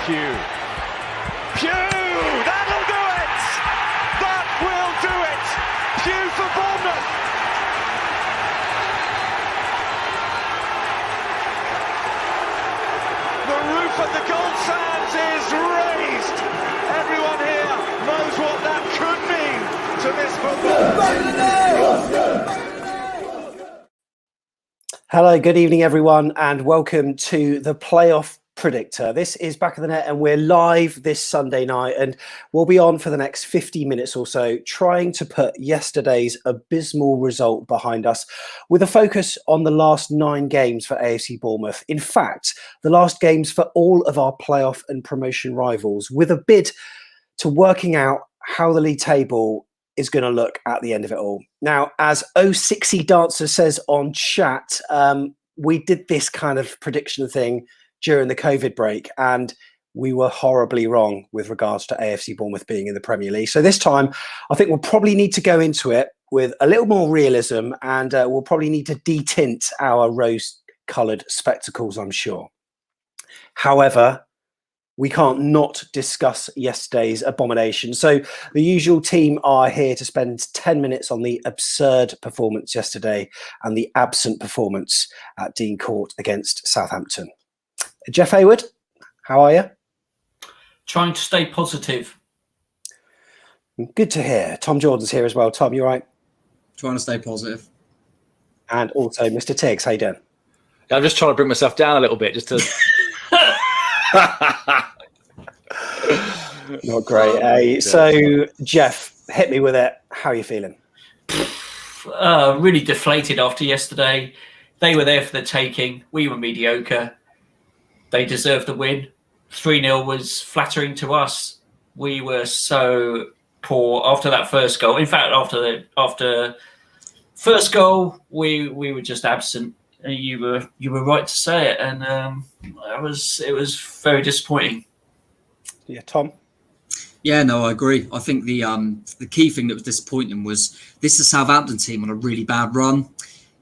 Pugh. That'll do it! That will do it! Pugh for Bournemouth! The roof of the Gold Sands is raised! Everyone here knows what that could mean to this football. Hello, good evening everyone, and welcome to the Playoff Predictor. This is Back of the Net and we're live this Sunday night, and we'll be on for the next 50 minutes or so trying to put yesterday's abysmal result behind us with a focus on the last 9 games for AFC Bournemouth. In fact, the last games for all of our playoff and promotion rivals, with a bid to working out how the league table is going to look at the end of it all. Now, as 060 Dancer says on chat, we did this kind of prediction thing during the COVID break, and we were horribly wrong with regards to AFC Bournemouth being in the Premier League. So this time, I think we'll probably need to go into it with a little more realism, and we'll probably need to detint our rose-coloured spectacles, I'm sure. However, we can't not discuss yesterday's abomination. So the usual team are here to spend 10 minutes on the absurd performance yesterday and the absent performance at Dean Court against Southampton. Jeff Hayward, how are you? Trying to stay positive. Good to hear. Tom Jordan's here as well. Tom, you all right? Trying to stay positive. And also Mr. Tigz, how you doing? I'm just trying to bring myself down a little bit, just to... Not great, eh? So, Jeff, hit me with it. How are you feeling? Really deflated after yesterday. They were there for the taking. We were mediocre. They deserved the win. 3-0 was flattering to us. We were so poor after that first goal. In fact, after first goal, we were just absent. You were right to say it, and it was very disappointing. Yeah, Tom. Yeah, no, I agree. I think the key thing that was disappointing was this is a Southampton team on a really bad run.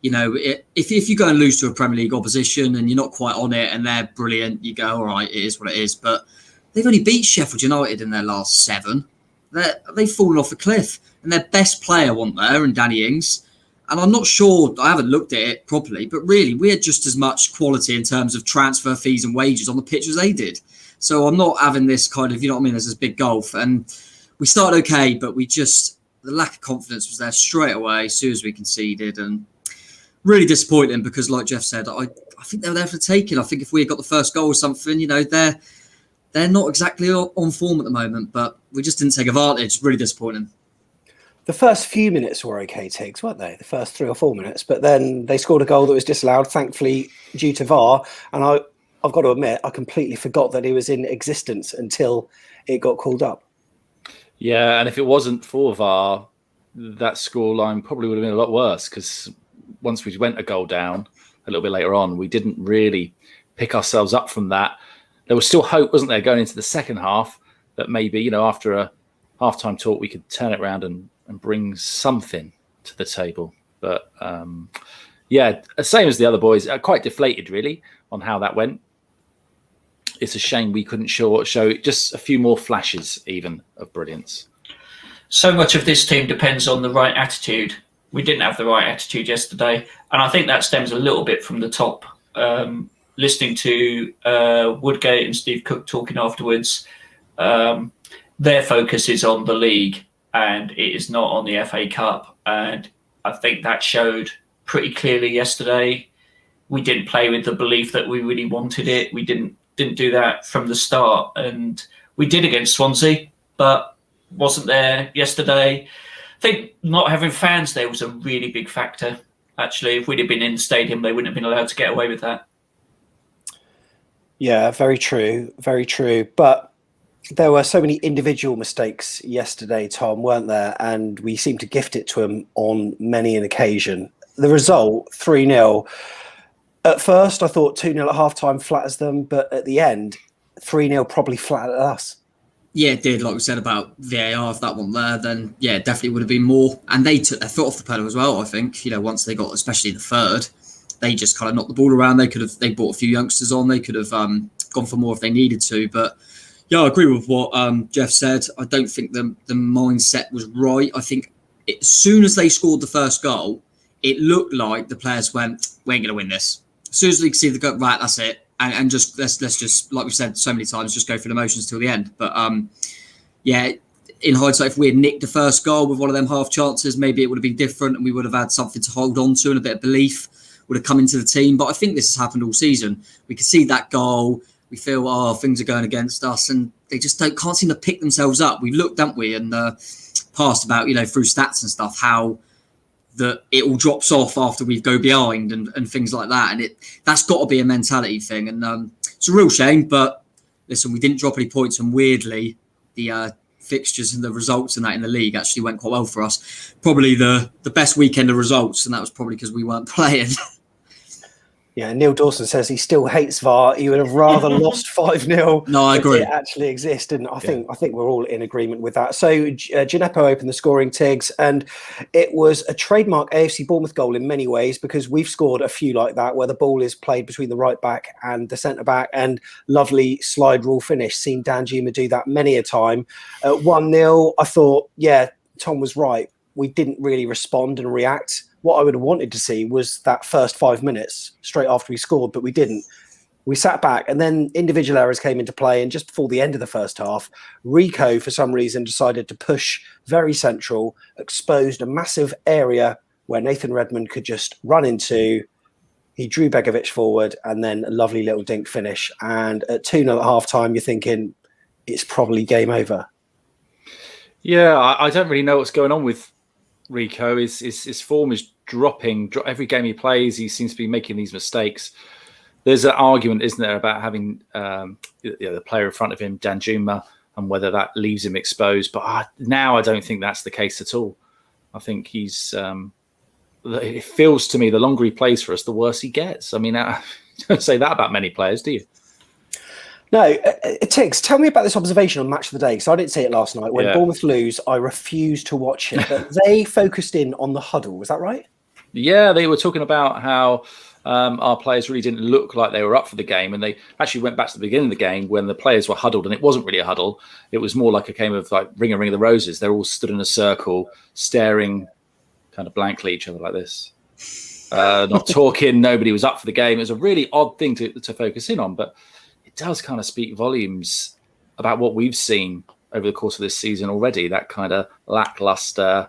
You know, if you go and lose to a Premier League opposition and you're not quite on it and they're brilliant, you go, all right, it is what it is. But they've only beat Sheffield United in their last 7. They've fallen off a cliff, and their best player wasn't there, and Danny Ings. And I'm not sure, I haven't looked at it properly, but really we had just as much quality in terms of transfer fees and wages on the pitch as they did. So I'm not having this kind of, you know what I mean, there's this big gulf. And we started okay, but the lack of confidence was there straight away as soon as we conceded. And really disappointing because, like Jeff said, I think they were there for the taking. I think if we had got the first goal or something, you know, they're not exactly on form at the moment, but we just didn't take advantage. Really disappointing. The first few minutes were okay, Tigz, weren't they? The first 3 or 4 minutes. But then they scored a goal that was disallowed, thankfully, Due to VAR. And I've got to admit, I completely forgot that it was in existence until it got called up. Yeah, and if it wasn't for VAR, that scoreline probably would have been a lot worse, because once we went a goal down a little bit later on, we didn't really pick ourselves up from that. There was still hope, wasn't there, going into the second half, that maybe, you know, after a halftime talk, we could turn it around and bring something to the table. But yeah, same as the other boys, quite deflated really on how that went. It's a shame we couldn't show just a few more flashes even of brilliance. So much of this team depends on the right attitude. We didn't have the right attitude yesterday, and I think that stems a little bit from the top. Listening to Woodgate and Steve Cook talking afterwards, their focus is on the league and it is not on the FA Cup. And I think that showed pretty clearly yesterday. We didn't play with the belief that we really wanted it. We didn't do that from the start. And we did against Swansea, but wasn't there yesterday. I think not having fans there was a really big factor. Actually, if we'd have been in the stadium, they wouldn't have been allowed to get away with that. Yeah, very true. Very true. But there were so many individual mistakes yesterday, Tom, weren't there? And we seemed to gift it to him on many an occasion. The result, 3-0. At first, I thought 2-0 at halftime flatters them, but at the end, 3-0 probably flattered us. Yeah, it did. Like we said about VAR, if that wasn't there, then yeah, it definitely would have been more. And they took their foot off the pedal as well, I think. You know, once they got, especially the third, they just kind of knocked the ball around. They brought a few youngsters on. They could have gone for more if they needed to. But yeah, I agree with what Jeff said. I don't think the mindset was right. I think as soon as they scored the first goal, it looked like the players went, "We ain't going to win this." As soon as they could see the goal, right, that's it, and just let's just, like we've said so many times, just go through the motions till the end. But yeah, in hindsight, if we had nicked the first goal with one of them half chances, maybe it would have been different, and we would have had something to hold on to, and a bit of belief would have come into the team. But I think this has happened all season. We can see that goal. We feel, oh, things are going against us, and they just can't seem to pick themselves up. We looked, haven't we, in the past about, through stats and stuff, how that it all drops off after we go behind and things like that. And that's got to be a mentality thing. And it's a real shame, but listen, we didn't drop any points, and weirdly, the fixtures and the results and that in the league actually went quite well for us. Probably the best weekend of results, and that was probably because we weren't playing. Yeah, Neil Dawson says he still hates VAR. He would have rather lost 5-0. No, I agree. It actually exists, and I think we're all in agreement with that. So Gineppo opened the scoring, Tigz, and it was a trademark AFC Bournemouth goal in many ways, because we've scored a few like that where the ball is played between the right back and the centre back, and lovely slide rule finish. Seen Danjuma do that many a time. 1-0, I thought, yeah, Tom was right. We didn't really respond and react. What I would have wanted to see was that first 5 minutes straight after we scored, but we didn't. We sat back, and then individual errors came into play. And just before the end of the first half, Rico, for some reason, decided to push very central, exposed a massive area where Nathan Redmond could just run into. He drew Begovic forward, and then a lovely little dink finish. And at 2-0 at half-time, you're thinking it's probably game over. Yeah, I don't really know what's going on with Rico. His form is dropping. Every game he plays, he seems to be making these mistakes. There's an argument, isn't there, about having the player in front of him, Danjuma, and whether that leaves him exposed. But now I don't think that's the case at all. I think he's... it feels to me the longer he plays for us, the worse he gets. I mean, you don't say that about many players, do you? No, Tigz, tell me about this observation on Match of the Day, because I didn't see it last night. When Bournemouth lose, I refused to watch it. But they focused in on the huddle. Was that right? Yeah, they were talking about how our players really didn't look like they were up for the game. And they actually went back to the beginning of the game when the players were huddled, and it wasn't really a huddle. It was more like a game of like Ring of the Roses. They're all stood in a circle, staring kind of blankly at each other like this. Not talking. Nobody was up for the game. It was a really odd thing to focus in on, but it does kind of speak volumes about what we've seen over the course of this season already, that kind of lackluster.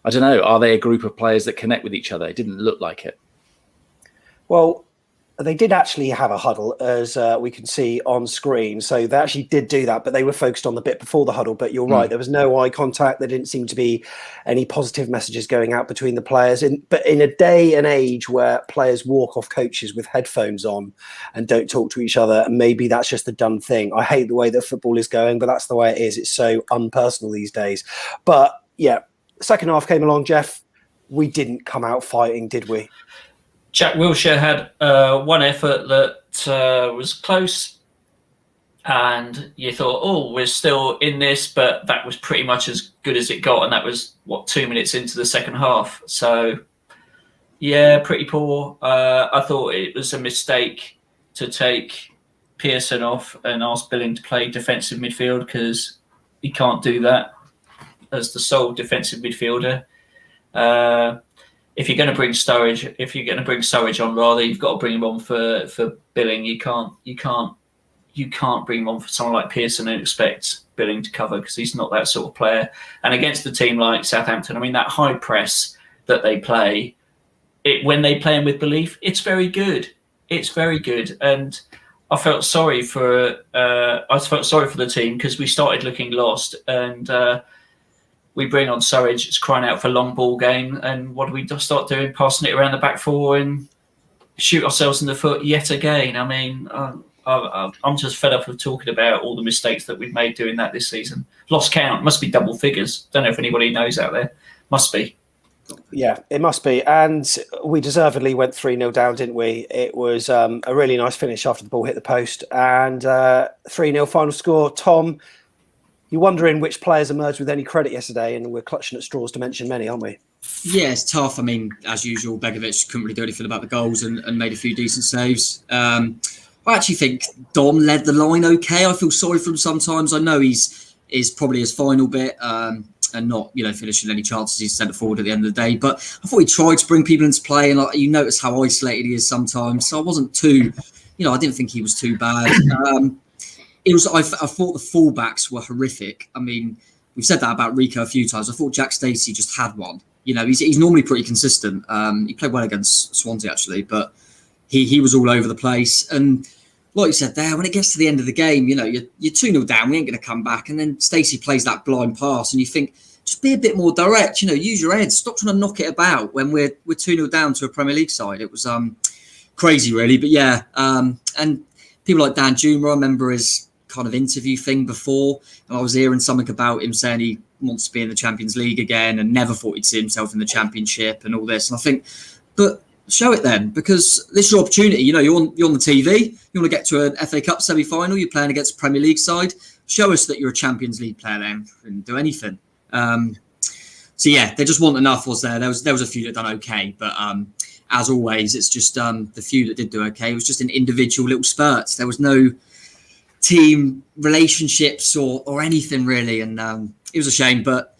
I don't know, are they a group of players that connect with each other? It didn't look like it. Well, they did actually have a huddle, as we can see on screen. So they actually did do that, but they were focused on the bit before the huddle. But you're right, there was no eye contact. There didn't seem to be any positive messages going out between the players. But in a day and age where players walk off coaches with headphones on and don't talk to each other, and maybe that's just a done thing. I hate the way that football is going, but that's the way it is. It's so unpersonal these days. But yeah, second half came along, Jeff. We didn't come out fighting, did we? Jack Wilshere had one effort that was close, and you thought, oh, we're still in this, but that was pretty much as good as it got, and that was, 2 minutes into the second half. So, yeah, pretty poor. I thought it was a mistake to take Pearson off and ask Billing to play defensive midfield, because he can't do that as the sole defensive midfielder. If you're going to bring Sturridge, on, you've got to bring him on for Billing. You can't bring him on for someone like Pearson and expect Billing to cover, because he's not that sort of player. And against a team like Southampton, I mean, that high press that they play, when they play him with belief, it's very good. It's very good. And I felt sorry for the team, because we started looking lost, and we bring on Surridge, it's crying out for long ball game, and what do we start doing? Passing it around the back four and shoot ourselves in the foot yet again. I mean, I'm just fed up of talking about all the mistakes that we've made doing that this season. Lost count, must be double figures. Don't know if anybody knows out there. Must be. Yeah, it must be. And we deservedly went 3-0 down, didn't we? It was a really nice finish after the ball hit the post, and 3-0 final score. Tom, you're wondering which players emerged with any credit yesterday, and we're clutching at straws to mention many, aren't we? Yeah, it's tough. I mean, as usual, Begovic couldn't really do anything about the goals and made a few decent saves. I actually think Dom led the line okay. I feel sorry for him sometimes. I know he's probably his final bit and not, finishing any chances he's sent forward at the end of the day. But I thought he tried to bring people into play, and you notice how isolated he is sometimes. So I wasn't too, I didn't think he was too bad. I thought the fullbacks were horrific. I mean, we've said that about Rico a few times. I thought Jack Stacey just had one. He's normally pretty consistent. He played well against Swansea actually, but he was all over the place. And like you said there, when it gets to the end of the game, you're 2-0 down. We ain't going to come back. And then Stacey plays that blind pass, and you think, just be a bit more direct. Use your head. Stop trying to knock it about when we're 2-0 down to a Premier League side. It was crazy, really. But yeah, and people like Dan Juma, I remember his kind of interview thing before, and I was hearing something about him saying he wants to be in the Champions League again and never thought he'd see himself in the Championship and all this. And I think, but show it then, because this is your opportunity. You're on the TV. You want to get to an FA Cup semi-final. You're playing against a Premier League side. Show us that you're a Champions League player then, and do anything. So yeah, they just weren't enough, was there? There was a few that done okay, but as always, it's just the few that did do okay. It was just in individual little spurts. There was no team relationships or anything really, and it was a shame. But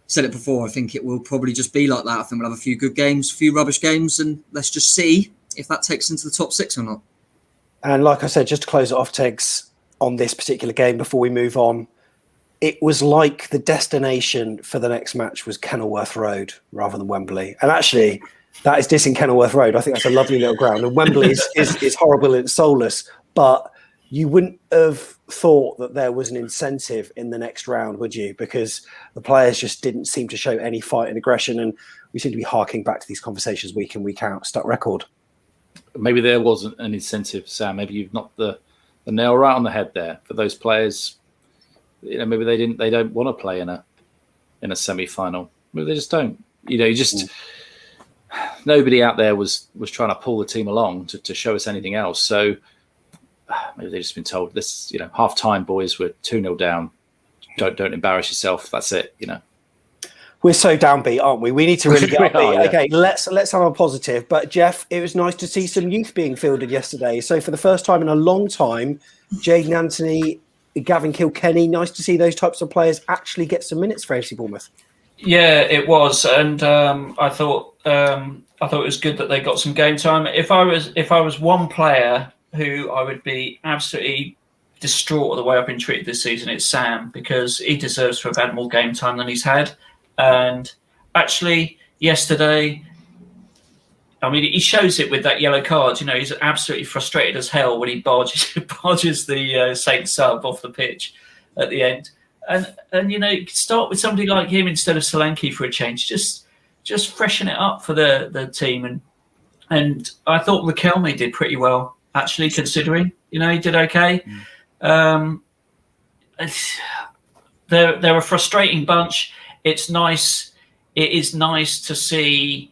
said it before, I think it will probably just be like that. I think we'll have a few good games, a few rubbish games, and let's just see if that takes us into the top 6 or not. And like I said, just to close it off, Tigz, on this particular game before we move on, it was like the destination for the next match was Kenilworth Road rather than Wembley. And actually, that is dissing Kenilworth Road. I think that's a lovely little ground. And Wembley is horrible and soulless, but you wouldn't have thought that there was an incentive in the next round, would you? Because the players just didn't seem to show any fight and aggression. And we seem to be harking back to these conversations week in, week out, stuck record. Maybe there wasn't an incentive, Sam. Maybe you've knocked the nail right on the head there for those players. Maybe they don't want to play in a semi-final. Maybe they just don't. Nobody out there was trying to pull the team along to show us anything else. So maybe they've just been told this, half time, boys, we're 2-0 down. Don't embarrass yourself. That's it. We're so downbeat, aren't we? We need to really get upbeat. Yeah. Okay, let's have a positive. But Jeff, it was nice to see some youth being fielded yesterday. So for the first time in a long time, Jaden Anthony, Gavin Kilkenny, nice to see those types of players actually get some minutes for AFC Bournemouth. Yeah, it was, and I thought it was good that they got some game time. If I was one player who I would be absolutely distraught at the way I've been treated this season, it's Sam, because he deserves to have had more game time than he's had. And actually, yesterday, I mean, he shows it with that yellow card. He's absolutely frustrated as hell when he barges the Saints sub off the pitch at the end. And you could start with somebody like him instead of Solanke for a change. Just freshen it up for the team. And I thought Riquelme did pretty well, actually, considering. He did okay. They're a frustrating bunch. It's nice. It is nice to see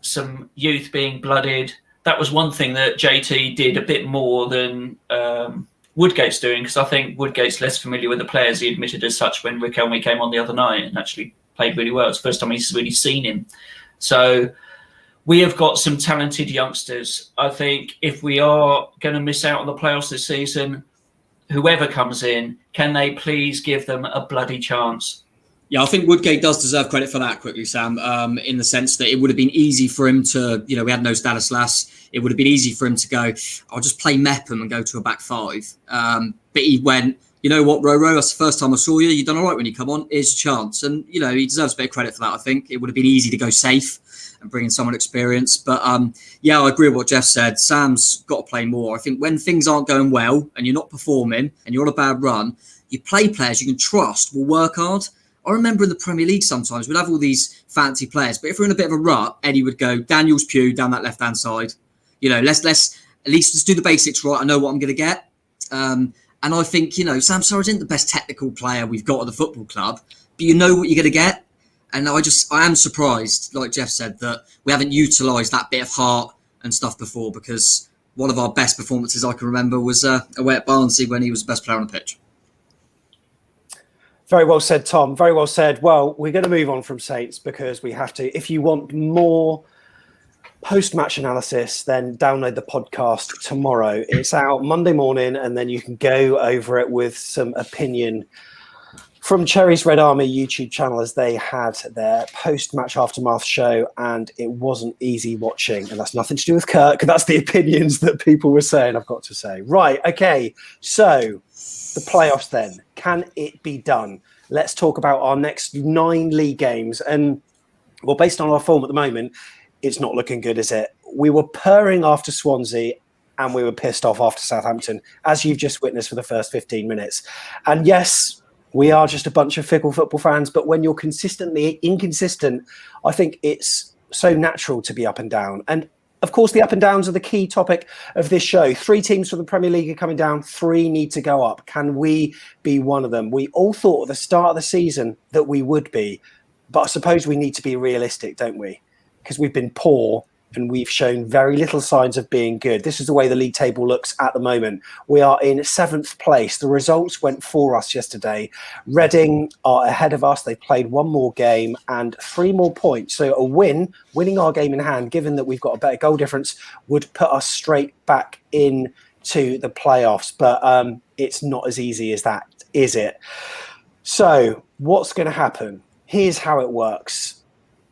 some youth being blooded. That was one thing that JT did a bit more than Woodgate's doing, because I think Woodgate's less familiar with the players. He admitted as such when Riquelme came on the other night and actually played really well. It's the first time he's really seen him. So we have got some talented youngsters. I think if we are going to miss out on the playoffs this season, whoever comes in, can they please give them a bloody chance? Yeah, I think Woodgate does deserve credit for that quickly, Sam, in the sense that it would have been easy for him to, we had no Stanislas. It would have been easy for him to go, I'll just play Mepham and go to a back 5. But he went, you know what, Roro, that's the first time I saw you. You've done all right when you come on. Here's a chance. And, he deserves a bit of credit for that, I think. It would have been easy to go safe and bring in someone experienced. But, yeah, I agree with what Jeff said. Sam's got to play more. I think when things aren't going well and you're not performing and you're on a bad run, you play players you can trust will work hard. I remember in the Premier League sometimes we'd have all these fancy players, but if we're in a bit of a rut, Eddie would go Daniels Pugh down that left-hand side. Let's do the basics right. I know what I'm going to get. And I think, Sam Surridge isn't the best technical player we've got at the football club, but you know what you're going to get. And I am surprised, like Jeff said, that we haven't utilised that bit of heart and stuff before, because one of our best performances I can remember was away at Barnsley when he was the best player on the pitch. Very well said, Tom. Very well said. Well, we're going to move on from Saints because we have to. If you want more post-match analysis, then download the podcast tomorrow. It's out Monday morning, and then you can go over it with some opinion from Cherry's Red Army YouTube channel, as they had their post-match aftermath show, and it wasn't easy watching. And that's nothing to do with Kirk. That's the opinions that people were saying, I've got to say. Right, okay, so the playoffs then. Can it be done? Let's talk about our next 9 league games. And, well, based on our form at the moment, it's not looking good, is it? We were purring after Swansea, and we were pissed off after Southampton, as you've just witnessed for the first 15 minutes. And yes, we are just a bunch of fickle football fans, but when you're consistently inconsistent, I think it's so natural to be up and down. And of course, the up and downs are the key topic of this show. 3 teams from the Premier League are coming down, 3 need to go up. Can we be one of them? We all thought at the start of the season that we would be, but I suppose we need to be realistic, don't we? Because we've been poor and we've shown very little signs of being good. This is the way the league table looks at the moment. We are in 7th place. The results went for us yesterday. Reading are ahead of us. They've played 1 more game and 3 more points. So a winning our game in hand, given that we've got a better goal difference, would put us straight back into the playoffs. But it's not as easy as that, is it? So what's going to happen? Here's how it works.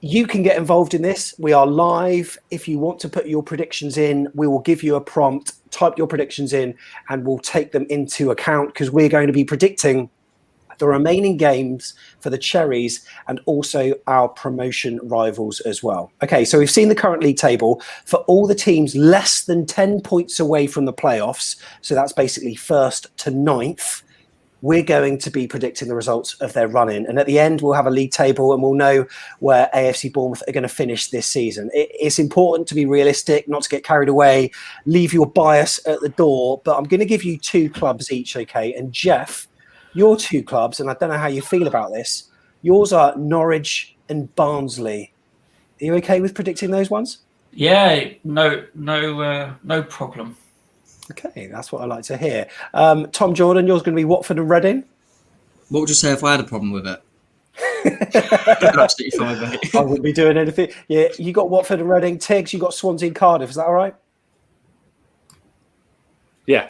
You can get involved in this. We are live. If you want to put your predictions in, we will give you a prompt, type your predictions in, and we'll take them into account, because we're going to be predicting the remaining games for the Cherries and also our promotion rivals as well. Okay, so we've seen the current league table for all the teams less than 10 points away from the playoffs. So that's basically 1st to 9th. We're going to be predicting the results of their run-in. And at the end, we'll have a league table and we'll know where AFC Bournemouth are going to finish this season. It's important to be realistic, not to get carried away, leave your bias at the door. But I'm going to give you 2 clubs each, okay? And Jeff, your 2 clubs, and I don't know how you feel about this, yours are Norwich and Barnsley. Are you okay with predicting those ones? Yeah, no problem. Okay, that's what I like to hear. Tom Jordan, yours going to be Watford and Reading. What would you say if I had a problem with it? Absolutely fine, mate. I wouldn't be doing anything. Yeah, you got Watford and Reading. Tigz, you got Swansea and Cardiff. Is that all right? Yeah.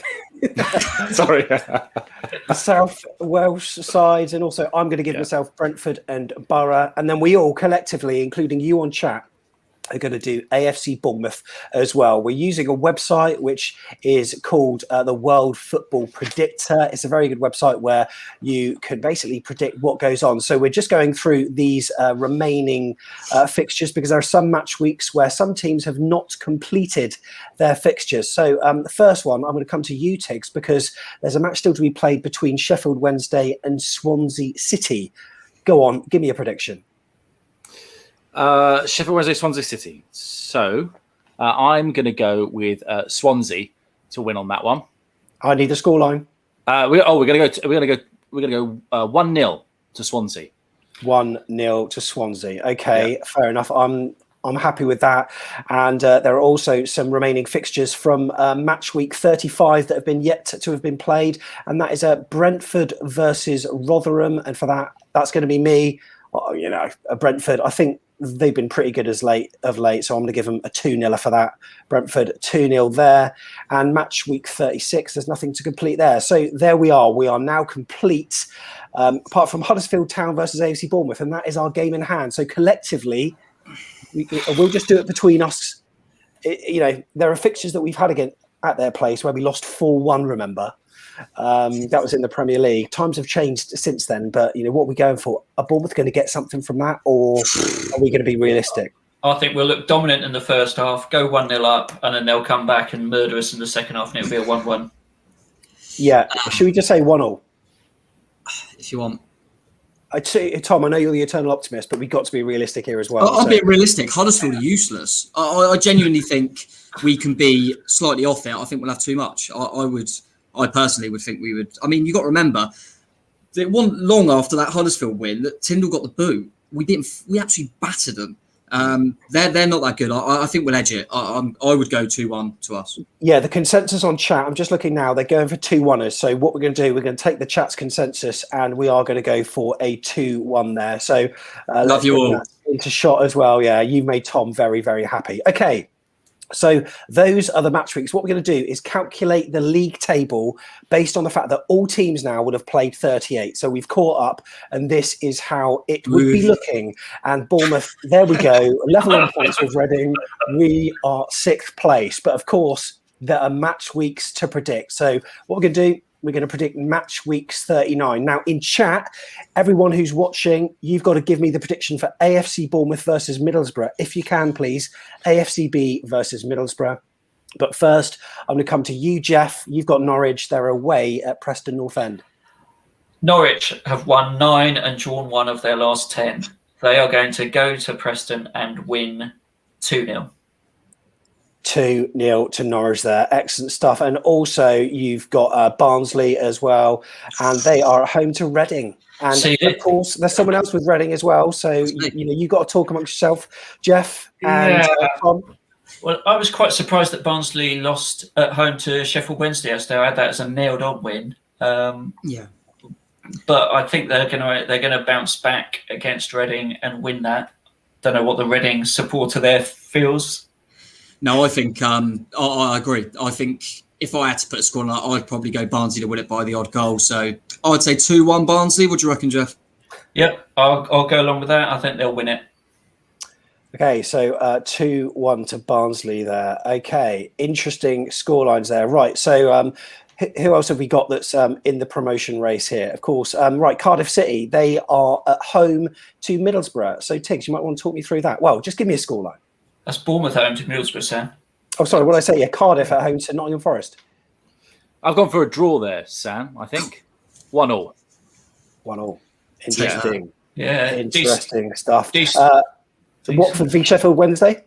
Sorry. The South Welsh sides, and also I'm going to give myself Brentford and Borough. And then we all collectively, including you on chat, are going to do AFC Bournemouth as well. We're using a website which is called the World Football Predictor. It's a very good website where you can basically predict what goes on. So we're just going through these remaining fixtures, because there are some match weeks where some teams have not completed their fixtures. So the first one, I'm going to come to you, Tigz, because there's a match still to be played between Sheffield Wednesday and Swansea City. Go on, give me a prediction. Sheffield Wednesday, Swansea City. So I'm going to go with Swansea to win on that one. I need a scoreline. We're going to go 1-0 to Swansea. 1-0 to Swansea. Okay, fair enough. I'm happy with that. And there are also some remaining fixtures from match week 35 that have been yet to have been played, and that is Brentford versus Rotherham. And for that's going to be me. Brentford, I think they've been pretty good of late, so I'm going to give them a 2-0 for that. Brentford 2-0 there. And match week 36, there's nothing to complete there. So there we are. We are now complete, apart from Huddersfield Town versus AFC Bournemouth, and that is our game in hand. So collectively, we'll just do it between us. There are fixtures that we've had again at their place where we lost 4-1, remember? That was in the Premier League. Times have changed since then, but what are we going for? Are Bournemouth going to get something from that, or are we going to be realistic? I think we'll look dominant in the first half, go 1-0 up, and then they'll come back and murder us in the second half, and it'll be a 1-1. Yeah. Should we just say 1-1? If you want. Tom, I know you're the eternal optimist, but we've got to be realistic here as well. I'll be realistic. Huddersfield are useless. I genuinely think we can be slightly off it. I think we'll have too much. I personally would think we would. I mean, you got to remember, it wasn't long after that Huddersfield win that Tyndall got the boot. We actually battered them. They're not that good. I think we'll edge it. I would go 2-1 to us. Yeah, the consensus on chat, I'm just looking now, they're going for 2-1ers. So what we're going to do, we're going to take the chat's consensus and we are going to go for a 2-1 there. So love you all. Into shot as well. Yeah, you made Tom very, very happy. Okay. So those are the match weeks. What we're going to do is calculate the league table based on the fact that all teams now would have played 38. So we've caught up, and this is how it would be looking. And Bournemouth, there we go, level on points with Reading. We are 6th place. But of course, there are match weeks to predict. So what we're going to do, we're going to predict match weeks 39. Now, in chat, everyone who's watching, you've got to give me the prediction for AFC Bournemouth versus Middlesbrough. If you can, please. AFCB versus Middlesbrough. But first, I'm going to come to you, Jeff. You've got Norwich. They're away at Preston North End. Norwich have won 9 and drawn 1 of their last 10. They are going to go to Preston and win 2-0. 2-0 to Norwich there. Excellent stuff. And also you've got Barnsley as well. And they are at home to Reading. And of course, there's someone else with Reading as well. So, you've got to talk amongst yourself, Jeff and Tom. Well, I was quite surprised that Barnsley lost at home to Sheffield Wednesday yesterday. I had that as a nailed-on win. But I think they're going to bounce back against Reading and win that. Don't know what the Reading supporter there feels. No, I think I agree. I think if I had to put a score on, I'd probably go Barnsley to win it by the odd goal. So I'd say 2-1 Barnsley. What do you reckon, Jeff? Yep, I'll go along with that. I think they'll win it. Okay, so 2-1 to Barnsley there. Okay, interesting scorelines there. Right, so who else have we got that's in the promotion race here? Of course, right, Cardiff City. They are at home to Middlesbrough. So, Tigz, you might want to talk me through that. Well, just give me a scoreline. That's Bournemouth at home to Middlesbrough, Sam. Oh, sorry, what did I say? Yeah, Cardiff at home to Nottingham Forest. I've gone for a draw there, Sam, I think. 1-1. 1-1. Interesting. Yeah. Interesting stuff. Decent. Watford v Sheffield Wednesday?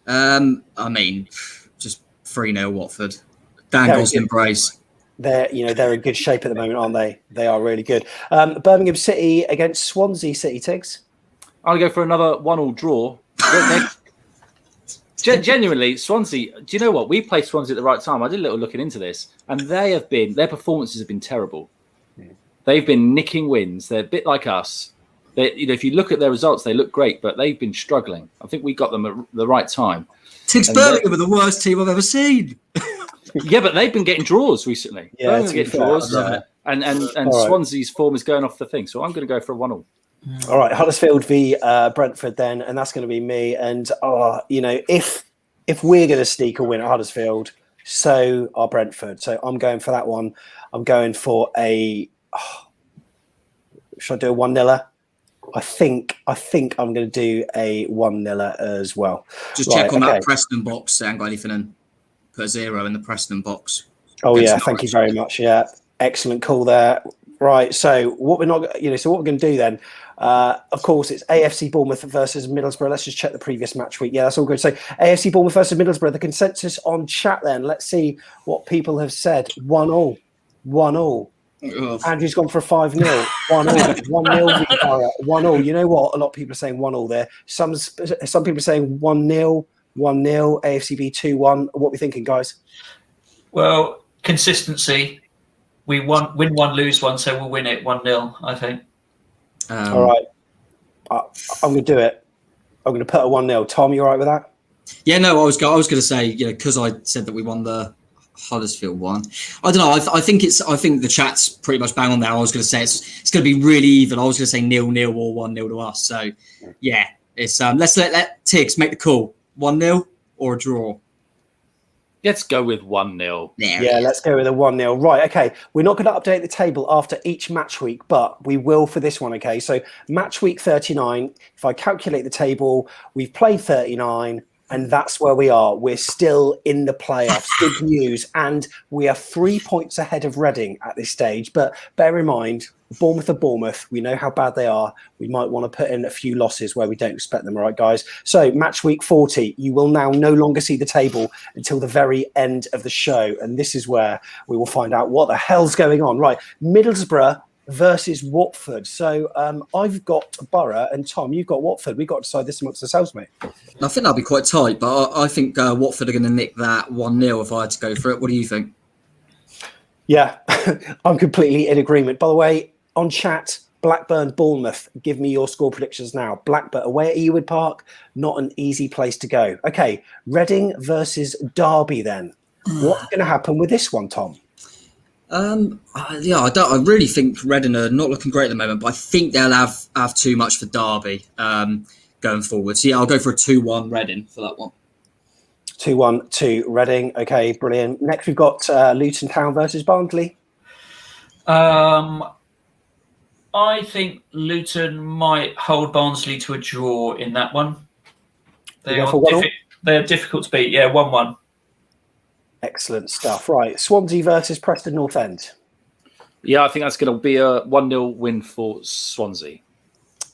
I mean, just 3-0 Watford. Dan Gosling brace. They're in good shape at the moment, aren't they? They are really good. Birmingham City against Swansea City, Tigz? I'll go for another 1-1 draw. Genuinely, Swansea, do you know what? We played Swansea at the right time. I did a little looking into this, and their performances have been terrible. Yeah. They've been nicking wins. They're a bit like us. If you look at their results, they look great, but they've been struggling. I think we got them at the right time. Tigz Birmingham are the worst team I've ever seen. Yeah, but they've been getting draws recently. Yeah, Birmingham getting draws, and right. Swansea's form is going off the thing. So I'm going to go for a 1-1. All right, Huddersfield v Brentford then, and that's going to be me. And if we're going to sneak a win at Huddersfield, so are Brentford. So I'm going for that one. I'm going for should I do a 1-0? I think I'm going to do a 1-0 as well. Just check on that Preston box. I haven't got anything in. Put a 0 in the Preston box. Oh yeah, thank you very much. Yeah, excellent call there. Right, so what we're going to do then, of course, it's AFC Bournemouth versus Middlesbrough. Let's just check the previous match week. Yeah, that's all good. So AFC Bournemouth versus Middlesbrough. The consensus on chat then. Let's see what people have said. 1-1. 1-1. Andrew's gone for a 5-0. 1-0. 1-0. 1-0. You know what? A lot of people are saying 1-0 there. Some people are saying 1-0. 1-0. AFCB 2-1. What are we thinking, guys? Well, consistency. We win one, lose one, so we'll win it 1-0, I think. All right. I'm going to do it. I'm going to put a 1-0. Tom, you all right with that? Yeah, no, I was going to say, because I said that we won the Huddersfield one. I don't know. I think the chat's pretty much bang on there. I was going to say it's going to be really even. I was going to say 0-0 or 1-0 to us. So yeah, it's let's let Tigz make the call. 1-0 or a draw. Let's go with 1-0. Yeah, let's go with a 1-0. Right, okay. We're not going to update the table after each match week, but we will for this one, okay? So match week 39, if I calculate the table, we've played 39, and that's where we are. We're still in the playoffs. Good news. And we are 3 points ahead of Reading at this stage. But bear in mind, Bournemouth are Bournemouth. We know how bad they are. We might want to put in a few losses where we don't expect them, all right, guys? So match week 40, you will now no longer see the table until the very end of the show. And this is where we will find out what the hell's going on. Right, Middlesbrough versus Watford. So I've got Borough, and Tom, you've got Watford. We've got to decide this amongst ourselves, mate. I think that'll be quite tight, but I think Watford are going to nick that 1-0 if I had to go for it. What do you think? Yeah, I'm completely in agreement. By the way, on chat, Blackburn, Bournemouth, give me your score predictions now. Blackburn away at Hayward Park, not an easy place to go. Okay, Reading versus Derby then. What's going to happen with this one, Tom? I really think Reading are not looking great at the moment, but I think they'll have too much for Derby going forward. So yeah, I'll go for a 2-1 Reading for that one. 2-1 to Reading. Okay, brilliant. Next, we've got Luton Town versus Barnsley. I think Luton might hold Barnsley to a draw in that one. They're difficult to beat. Yeah, 1-1. Excellent stuff. Right, Swansea versus Preston North End. Yeah, I think that's going to be a 1-0 win for Swansea.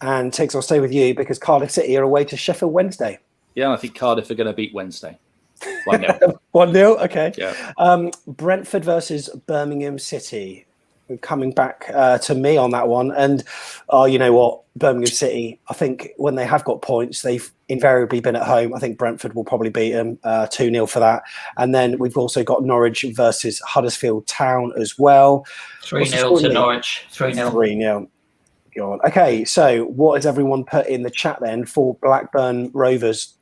And Tigz, I'll stay with you because Cardiff City are away to Sheffield Wednesday. Yeah, I think Cardiff are going to beat Wednesday. 1-0. 1-0, okay. Yeah. Brentford versus Birmingham City. Coming back to me on that one. And you know what? Birmingham City, I think when they have got points, they've invariably been at home. I think Brentford will probably beat them 2-0 for that. And then we've also got Norwich versus Huddersfield Town as well. 3-0 to Norwich. 3-0. 3-0. Go on. Okay, so what has everyone put in the chat then for Blackburn Rovers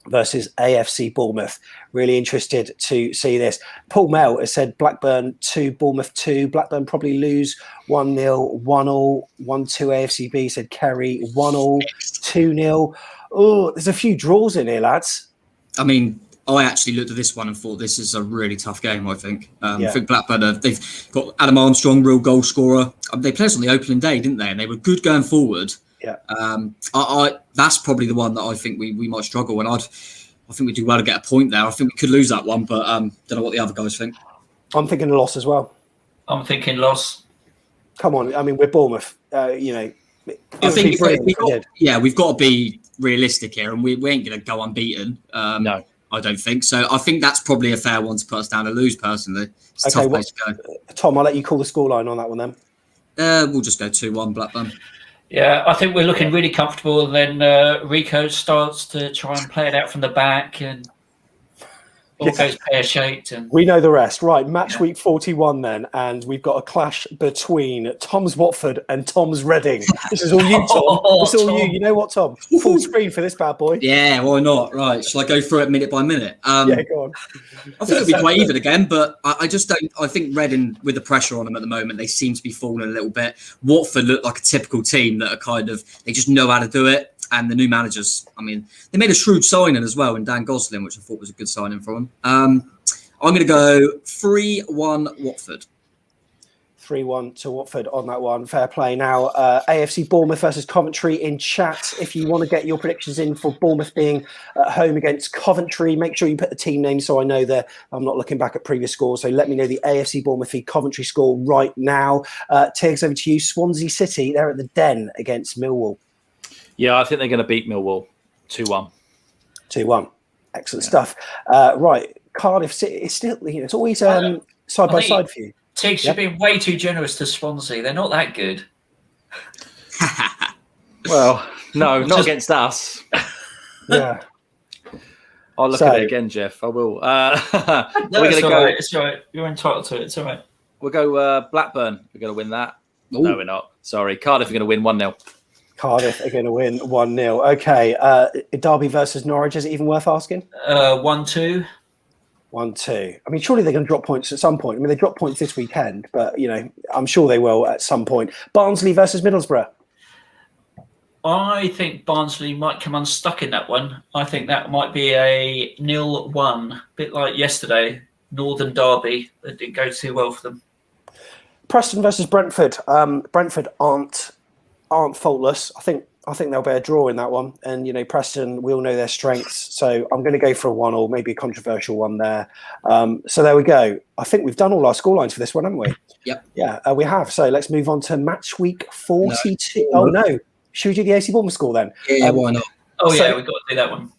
versus AFC Bournemouth? Really interested to see this. Paul Mel has said Blackburn 2, Bournemouth 2. Blackburn probably lose 1-0, 1-1, 1-2 AFCB, said Kerry 1-1, 2-0. Oh, there's a few draws in here, lads. I mean, I actually looked at this one and thought this is a really tough game, I think. I think Blackburn, they've got Adam Armstrong, real goal scorer. They played us on the opening day, didn't they? And they were good going forward. Yeah. That's probably the one that I think we might struggle. And I think we do well to get a point there. I think we could lose that one, but don't know what the other guys think. I'm thinking a loss as well. I'm thinking loss. Come on, I mean, we're Bournemouth. I think we've got to be realistic here, and we ain't going to go unbeaten. No, I don't think so. I think that's probably a fair one to put us down to lose. Personally, it's a tough place to go. Tom, I'll let you call the scoreline on that one then. We'll just go 2-1 Blackburn. Yeah, I think we're looking really comfortable. And then Rico starts to try and play it out from the back, and all goes pear-shaped. And we know the rest. Right, match week 41 then, and we've got a clash between Tom's Watford and Tom's Reading. This is all you, Tom. This is all you. You know what, Tom? Full screen for this bad boy. Yeah, why not? Right, shall I go through it minute by minute? Yeah, go on. I think it'll be quite even again, but I just don't. I think Reading, with the pressure on them at the moment, they seem to be falling a little bit. Watford look like a typical team that are they just know how to do it. And the new managers, I mean, they made a shrewd signing as well in Dan Gosling, which I thought was a good signing for them. I'm going to go 3-1 Watford. 3-1 to Watford on that one. Fair play. Now, AFC Bournemouth versus Coventry in chat. If you want to get your predictions in for Bournemouth being at home against Coventry, make sure you put the team name so I know that I'm not looking back at previous scores. So let me know the AFC Bournemouth v Coventry score right now. Tigz, over to you. Swansea City, they're at the Den against Millwall. Yeah, I think they're going to beat Millwall 2-1. 2-1. Excellent stuff. Right, Cardiff City, it's still, it's always side by side for you. Tigz, you've been way too generous to Swansea. They're not that good. Well, no, not against us. Yeah. I'll look at it again, Jeff. I will. No, it's all right. It's all right. You're entitled to it. It's all right. We'll go Blackburn. We're going to win that. Ooh. No, we're not. Sorry. Cardiff are going to win 1-0. Cardiff are going to win 1-0. Okay. Derby versus Norwich. Is it even worth asking? 1-2. 1-2. I mean, surely they're going to drop points at some point. I mean, they dropped points this weekend, but, I'm sure they will at some point. Barnsley versus Middlesbrough. I think Barnsley might come unstuck in that one. I think that might be a 0-1, a bit like yesterday, Northern Derby. That didn't go too well for them. Preston versus Brentford. Brentford aren't faultless. I think they'll be a draw in that one. And, Preston, we all know their strengths. So I'm going to go for a 1 or maybe a controversial one there. So there we go. I think we've done all our scorelines for this one, haven't we? Yep. Yeah, we have. So let's move on to match week 42. No. Oh, no. Should we do the AFC Bournemouth score then? Yeah, why not? We've got to do that one.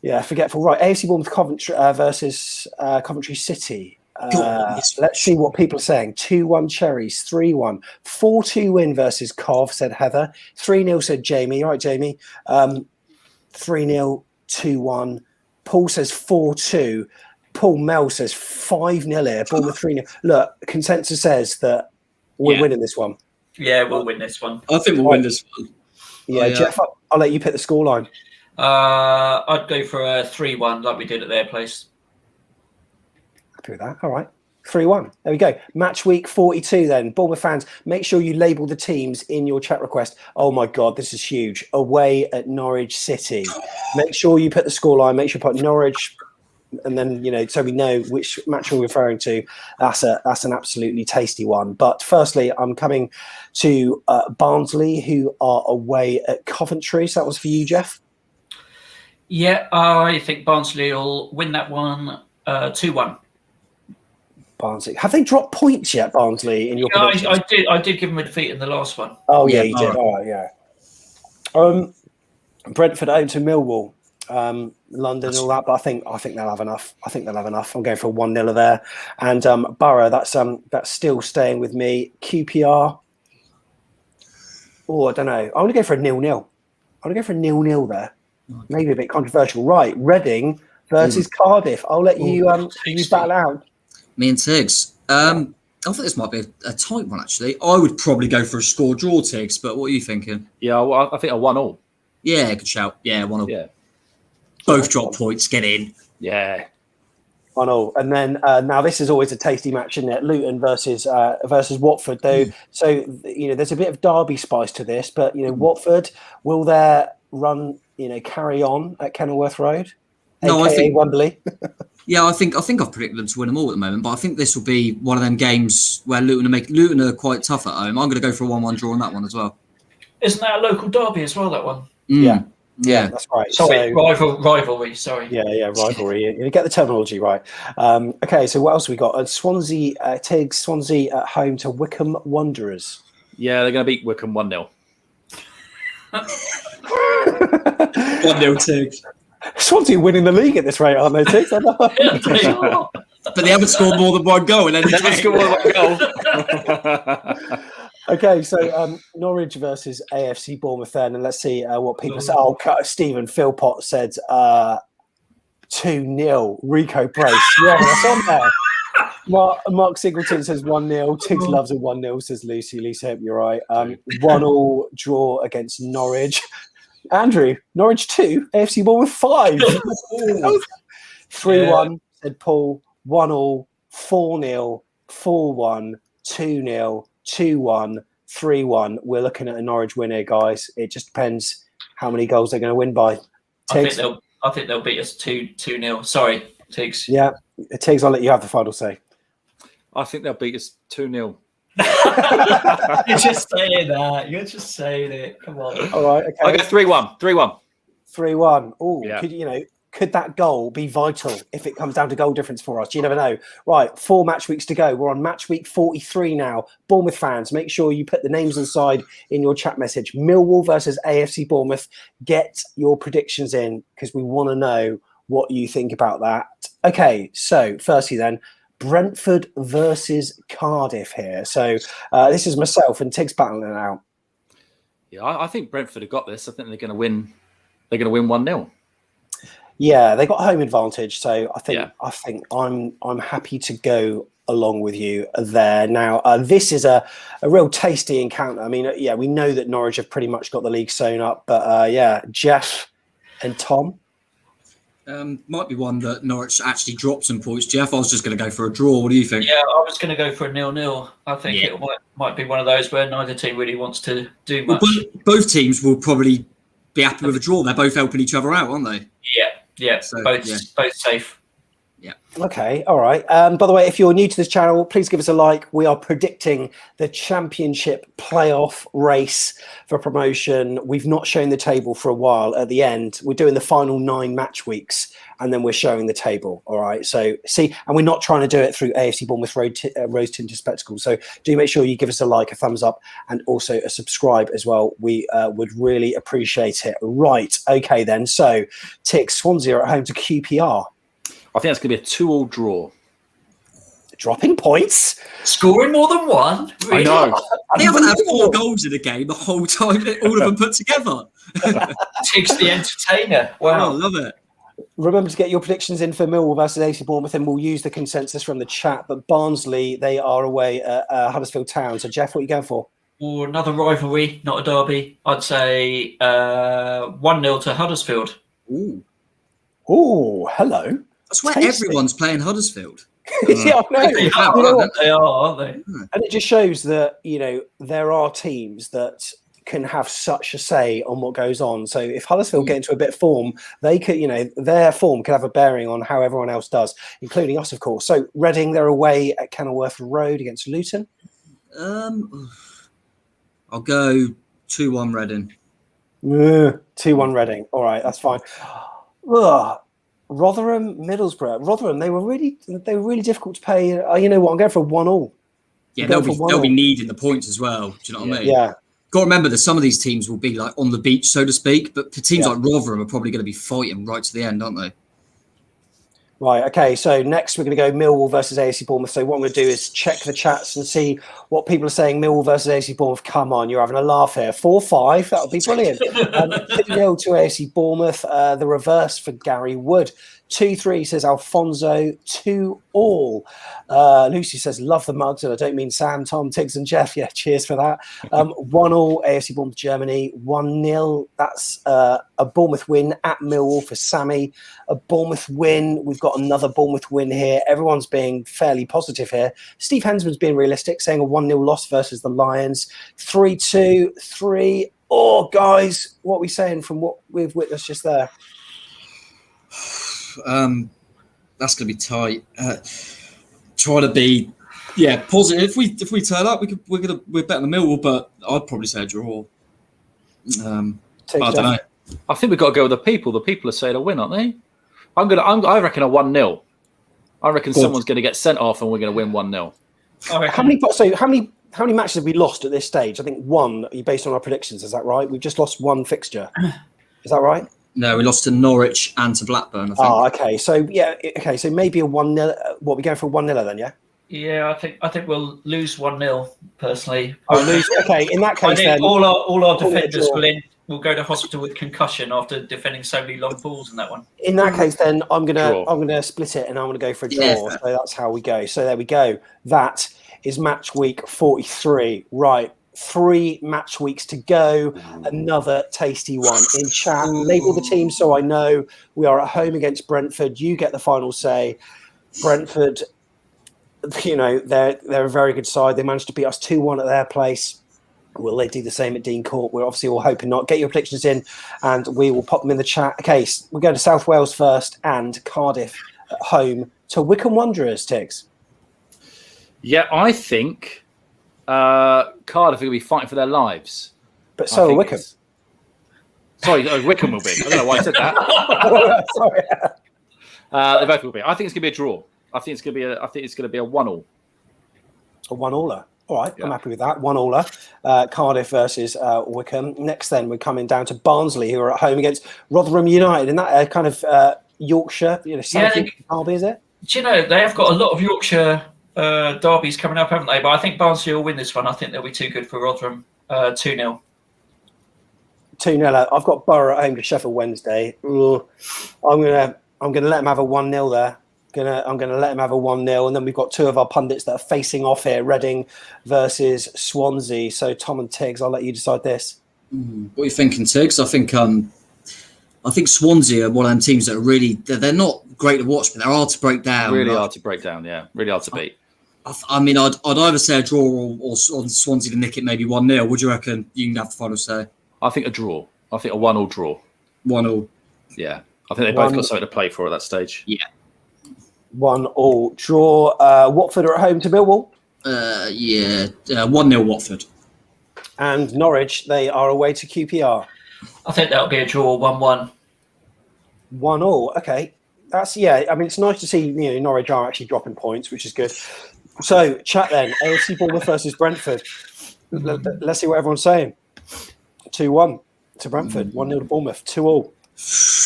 Yeah, forgetful. Right, AFC Bournemouth Coventry versus Coventry City. Let's see what people are saying. 2-1 Cherries, 3-1. 4-2 win versus Cov, said Heather. 3-0 said Jamie. All right, Jamie. 3-0, 2-1. Paul says 4-2. Paul Mel says 5-0 here. Bournemouth 3-0. Look, consensus says that we're winning this one. Yeah, we'll win this one. I think we'll win this one. Yeah, Jeff, I'll let you pick the scoreline. I'd go for a 3-1 like we did at their place. Happy with that. All right. 3-1. There we go. Match week 42 then. Bournemouth fans, make sure you label the teams in your chat request. Oh my God, this is huge. Away at Norwich City. Make sure you put the scoreline. Make sure you put Norwich, and then, so we know which match we're referring to. That's an absolutely tasty one. But firstly, I'm coming to Barnsley, who are away at Coventry. So that was for you, Jeff? Yeah, I think Barnsley will win that one 2-1. Barnsley. Have they dropped points yet, Barnsley, in your predictions? I did give them a defeat in the last one. Oh, yeah, you did. All right, yeah. Brentford home to Millwall. London and all that, but I think they'll have enough. I'm going for 1-0 there. And Borough, that's still staying with me. QPR. Oh, I don't know. I want to go for a 0-0. I want to go for a 0-0 there. Maybe a bit controversial. Right, Reading versus Cardiff. I'll let you battle out. Me and Tigz. I think this might be a tight one, actually. I would probably go for a score draw, Tigz, but what are you thinking? Yeah, well, I think a 1-1. Yeah, good shout. Yeah, 1-1. Yeah. Both drop points, get in. Yeah. 1-0. And then now this is always a tasty match, isn't it? Luton versus Watford, though. So, there's a bit of derby spice to this, but, Watford, will their run, carry on at Kenilworth Road? No, I think Wembley. Yeah, I think I've predicted them to win them all at the moment, but I think this will be one of them games where Luton are quite tough at home. I'm going to go for a 1-1 draw on that one as well. Isn't that a local derby as well, that one? Yeah, that's right. Sorry, rivalry. Sorry. Yeah, rivalry. You get the terminology right. Okay, so what else have we got? Swansea, Tigz, Swansea at home to Wycombe Wanderers. Yeah, they're going to beat Wycombe 1-0. 1-0 Tigz. Swansea winning the league at this rate, aren't they, Tigz? But they haven't scored more than one goal in any game. Okay, so Norwich versus AFC Bournemouth then, and let's see what people say. Oh, Stephen Philpott said 2-0. Rico Brace. Yeah, that's on there. Mark Singleton says 1-0. Tigz loves a 1-0, says Lucy. Lucy, I hope you're right. 1-1 draw against Norwich. Andrew, Norwich 2, AFC Bournemouth 5. 3-1, said Paul. 1-1, 4-0, 4-1, 2-0, 2-1, 3-1. We're looking at a Norwich win here, guys. It just depends how many goals they're going to win by. Tigz? I think they'll beat us 2-0. Sorry, Tigz. Yeah, Tigz, I'll let you have the final say. I think they'll beat us 2-0. You're just saying that. You're just saying it. Come on. All right. Okay. I go 3-1. 3-1. Oh, yeah. Could that goal be vital if it comes down to goal difference for us? You never know. Right, 4 match weeks to go. We're on match week 43 now. Bournemouth fans, make sure you put the names inside in your chat message. Millwall versus AFC Bournemouth. Get your predictions in because we want to know what you think about that. Okay, so firstly then, Brentford versus Cardiff here. So this is myself and Tigz battling it out. Yeah, I think Brentford have got this. I think they're going to win. They're going to win 1-0. Yeah, they got home advantage, so I think I'm happy to go along with you there. Now, this is a real tasty encounter. I mean, we know that Norwich have pretty much got the league sewn up, but Jeff and Tom. Might be one that Norwich actually dropped some points. Jeff, I was just going to go for a draw. What do you think? Yeah, I was going to go for a 0-0. I think it might be one of those where neither team really wants to do much. Well, both teams will probably be happy with a draw. They're both helping each other out, aren't they? Yeah. So, both safe. Yeah. Okay. All right. By the way, if you're new to this channel, please give us a like. We are predicting the championship playoff race for promotion. We've not shown the table for a while. At the end, we're doing the final 9 match weeks, and then we're showing the table. All right. So and we're not trying to do it through AFC Bournemouth Rose Tinted Spectacles. So do make sure you give us a like, a thumbs up, and also a subscribe as well. We would really appreciate it. Right. Okay then. So Tigz, Swansea are at home to QPR. I think that's going to be a 2-2 draw. Dropping points. Scoring more than one. I know. They haven't had 4 goals in a game the whole time, all of them put together. Tigz the entertainer. Wow. Oh, I love it. Remember to get your predictions in for Millwall versus AFC Bournemouth, and we'll use the consensus from the chat. But Barnsley, they are away at Huddersfield Town. So, Jeff, what are you going for? Or another rivalry, not a derby. I'd say 1-0 to Huddersfield. Ooh. Oh, hello. That's where Tasty. everyone's playing Huddersfield. Yeah, I know. They You are, know what? they are, aren't they? And it just shows that, there are teams that can have such a say on what goes on. So if Huddersfield get into a bit of form, they could, their form could have a bearing on how everyone else does, including us, of course. So Reading, they're away at Kenilworth Road against Luton. I'll go 2-1 Reading. 2-1 Reading. All right, that's fine. Ugh. Rotherham, Middlesbrough. Rotherham, they were really difficult to pay. You know what? I'm going for 1-1. Yeah, they'll be needing the points as well. Do you know what I mean? Yeah. Got to remember that some of these teams will be like on the beach, so to speak. But the teams like Rotherham are probably going to be fighting right to the end, aren't they? Right, okay, so next we're going to go Millwall versus AFC Bournemouth. So what I'm going to do is check the chats and see what people are saying. Millwall versus AFC Bournemouth, come on, you're having a laugh here. 4-5, that would be brilliant. 2-0 to AFC Bournemouth, the reverse for Gary Wood. 2-3 says Alfonso, 2-all. Lucy says, love the mugs, and I don't mean Sam, Tom, Tigz and Jeff. Yeah, cheers for that. 1-all, AFC Bournemouth, Germany. 1-0, that's a Bournemouth win at Millwall for Sammy. A Bournemouth win. We've got another Bournemouth win here. Everyone's being fairly positive here. Steve Hensman's being realistic, saying a 1-0 loss versus the Lions. 3-2, 3. Oh, guys, what are we saying from what we've witnessed just there? That's going to be tight. Try to be, positive. If we turn up, we're better than Millwall, but I'd probably say a draw. I don't know. I think we've got to go with the people. The people are saying a win, aren't they? I reckon a 1-0. I reckon someone's going to get sent off, and we're going to win 1-0. How many matches have we lost at this stage? I think one. Based on our predictions, is that right? We've just lost one fixture. Is that right? No, we lost to Norwich and to Blackburn, I think. Oh, okay. So so maybe a 1-0. What, we going for 1-0 then? Yeah. Yeah, I think we'll lose 1-0 personally. Lose. Okay, in that case, I think then all our defenders will go to hospital with concussion after defending so many long balls in that one. In that case, then I'm gonna split it and I'm gonna go for a draw. Yeah. So that's how we go. So there we go. That is match week 43. Right. 3 match weeks to go. Another tasty one in chat. Label the team so I know. We are at home against Brentford. You get the final say. Brentford, they're a very good side. They managed to beat us 2-1 at their place. Will they do the same at Dean Court? We're obviously all hoping not. Get your predictions in and we will pop them in the chat. Okay, we're going to South Wales first and Cardiff at home to Wycombe Wanderers, Tigz. Yeah, I think Cardiff are going to be fighting for their lives. But so are Wycombe. Sorry, Wycombe will be. I don't know why I said that. Sorry. They both will be. I think it's going to be a draw. I think it's going to be a 1-1. A 1-1. All right, Yeah. I'm happy with that. 1-1. Cardiff versus Wycombe. Next, then we're coming down to Barnsley, who are at home against Rotherham United, and that kind of Yorkshire, South Yorkshire derby, is it? Do you know they have got a lot of Yorkshire derbies coming up, haven't they? But I think Barnsley will win this one. I think they'll be too good for Rotherham. 2-0. 2-0. I've got Borough at home to Sheffield Wednesday. Ugh. I'm gonna let them have a 1-0 there. I'm gonna let them have a 1-0, and then we've got 2 of our pundits that are facing off here: Reading versus Swansea. So Tom and Tigz, I'll let you decide this. What are you thinking, Tigz? I think Swansea are one of them teams that are they're not great to watch, but they're hard to break down. Really hard to break down, yeah. Really hard to beat. I'd either say a draw or Swansea to nick it, maybe 1-0. Would you reckon? You can have the final say. I think a draw. I think a 1-1 draw. 1-1. Yeah. I think they both got something to play for at that stage. Yeah. 1-1 draw. Watford are at home to Millwall. 1-0 Watford. And Norwich, they are away to QPR. I think that'll be a draw. 1-1. 1-1. Okay. It's nice to see Norwich are actually dropping points, which is good. So, chat then. AFC Bournemouth versus Brentford. Let's see what everyone's saying. 2-1 to Brentford. 1-0 to Bournemouth. 2-2.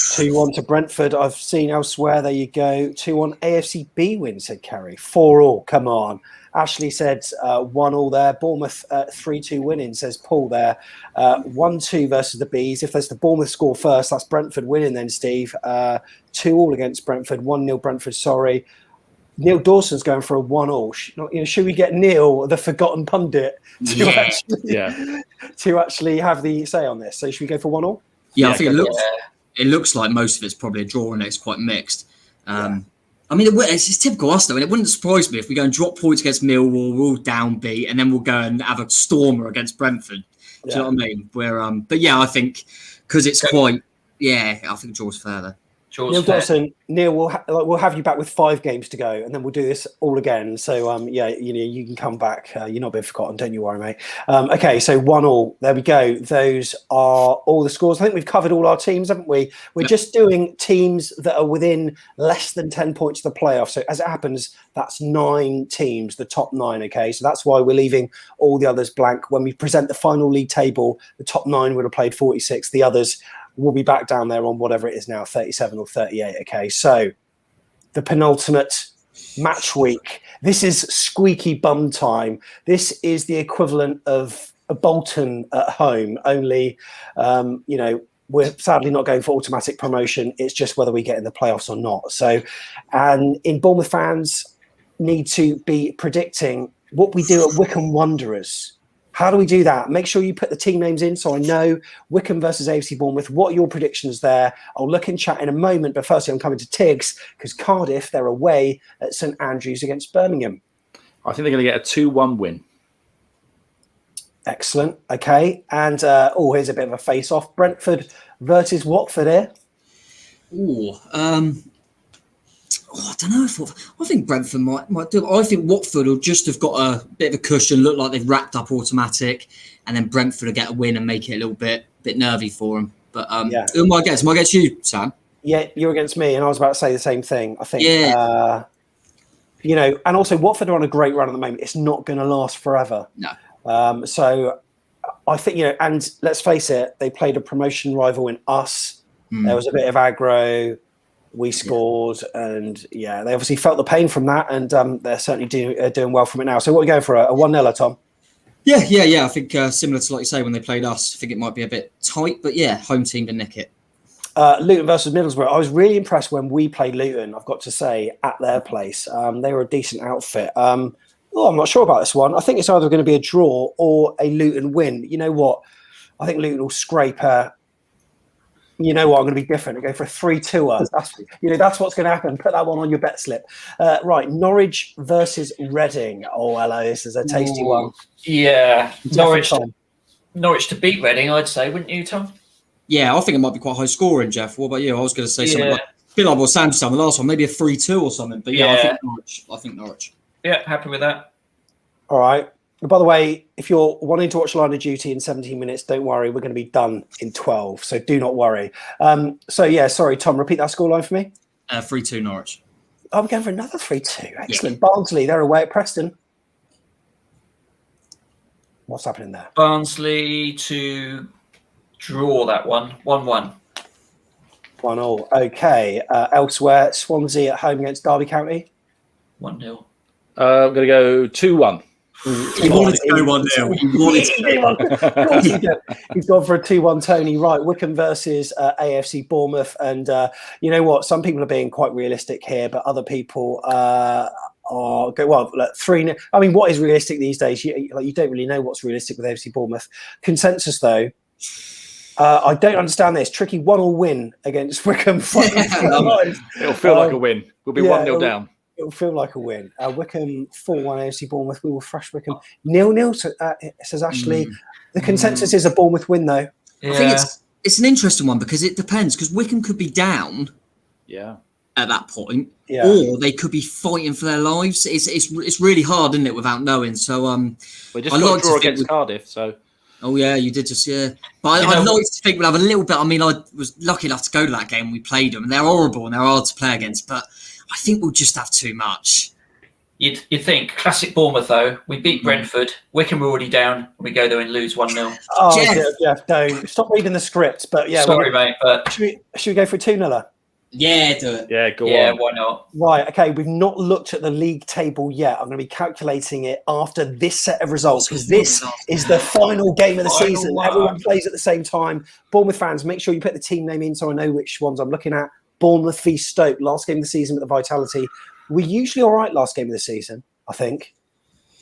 2-1 to Brentford. I've seen elsewhere. There you go. 2-1 AFCB win, said Carrie. 4-4. Come on. Ashley said 1-1 there. Bournemouth 3-2 winning, says Paul there. 1-2 versus the Bees. If there's the Bournemouth score first, that's Brentford winning then, Steve. 2-2 against Brentford. 1-0 Brentford, sorry. Neil Dawson's going for a 1-1. Should we get Neil, the forgotten pundit, to actually have the say on this? So should we go for 1-1? Yeah, I think it looks like most of it's probably a draw and it's quite mixed. I mean, it's typical us though, and it wouldn't surprise me if we go and drop points against Millwall, we'll downbeat, and then we'll go and have a stormer against Brentford. Do you know what I mean? But yeah, I think because it's quite, I think draw's further. Neil Dawson, Neil, we'll have you back with 5 games to go, and then we'll do this all again. So you can come back. You're not being forgotten, don't you worry, mate. Okay, so 1-1. There we go. Those are all the scores. I think we've covered all our teams, haven't we? We're just doing teams that are within less than 10 points of the playoff. So as it happens, that's 9 teams, the top 9. Okay, so that's why we're leaving all the others blank. When we present the final league table, the top 9 would have played 46. The others will be back down there on whatever it is now, 37 or 38. Okay, so the penultimate match week. This is squeaky bum time. This is the equivalent of a Bolton at home, only, we're sadly not going for automatic promotion. It's just whether we get in the playoffs or not. So, and in Bournemouth fans need to be predicting what we do at Wycombe Wanderers. How do we do that? Make sure you put the team names in so I know. Wycombe versus AFC Bournemouth. What are your predictions there? I'll look in chat in a moment, but firstly, I'm coming to Tigz because Cardiff, they're away at St Andrews against Birmingham. I think they're going to get a 2-1 win. Excellent. Okay. And here's a bit of a face-off. Brentford versus Watford here. I don't know. I think Brentford might do it. I think Watford will just have got a bit of a cushion, look like they've wrapped up automatic, and then Brentford will get a win and make it a little bit nervy for them. But who am I against? Am I against you, Sam? Yeah, you're against me, and I was about to say the same thing. I think, and also Watford are on a great run at the moment. It's not going to last forever. No. So I think, and let's face it, they played a promotion rival in us. There was a bit of aggro. We scored, and they obviously felt the pain from that, and they're certainly doing well from it now. So what are we going for, a 1-0, Tom? Yeah. I think similar to, like you say, when they played us, I think it might be a bit tight, but home team to nick it. Luton versus Middlesbrough. I was really impressed when we played Luton, I've got to say, at their place. They were a decent outfit. I'm not sure about this one. I think it's either going to be a draw or a Luton win. You know what? I think Luton will scrape you know what? I'm going to be different. I go for a 3-2. That's what's going to happen. Put that one on your bet slip. Right, Norwich versus Reading. Oh, hello. This is a tasty one. Yeah, Norwich to beat Reading, I'd say, wouldn't you, Tom? Yeah, I think it might be quite high scoring, Jeff. What about you? I was going to say something like, a bit like what Sam said the last one, maybe a 3-2 or something. But I think Norwich. Yeah, happy with that. All right. By the way, if you're wanting to watch Line of Duty in 17 minutes, don't worry. We're going to be done in 12, so do not worry. Sorry, Tom, repeat that scoreline for me. 3-2 Norwich. Oh, we're going for another 3-2. Excellent. Yeah. Barnsley, they're away at Preston. What's happening there? Barnsley to draw that one. 1-1. 1-1. Okay. Elsewhere, Swansea at home against Derby County. 1-0. I'm going to go 2-1. He wanted to go 1-0. He's gone for a 2-1, Tony. Right, Wycombe versus AFC Bournemouth. And you know what? Some people are being quite realistic here, but other people are 3-0. I mean, what is realistic these days? You don't really know what's realistic with AFC Bournemouth. Consensus, though. I don't understand this. Tricky 1-1 win against Wycombe. It'll feel like a win. We'll be 1-0 down. It'll feel like a win. Wycombe 4-1 AFC Bournemouth. We will thrash Wycombe 0-0. Says Ashley. The consensus is a Bournemouth win, though. Yeah. I think it's an interesting one because it depends. Because Wycombe could be down. Yeah. At that point, or they could be fighting for their lives. It's really hard, isn't it, without knowing? So we just got a draw against Cardiff. So. Oh yeah, you did just But I'd like to think we'll have a little bit. I mean, I was lucky enough to go to that game when we played them, and they're horrible and they're hard to play against. But I think we'll just have too much. You'd think classic Bournemouth though. We beat Brentford. Wickham were already down. We go there and lose 1-0. Oh, Jeff, don't stop reading the script. But yeah, sorry, mate. But should we go for a 2-0? Yeah, do it. Yeah, go yeah, on. why not? Right. Okay. We've not looked at the league table yet. I'm going to be calculating it after this set of results because this is the final game of the season. Everyone plays at the same time. Bournemouth fans, make sure you put the team name in so I know which ones I'm looking at. Bournemouth v Stoke, last game of the season with the Vitality. We're usually all right last game of the season, I think.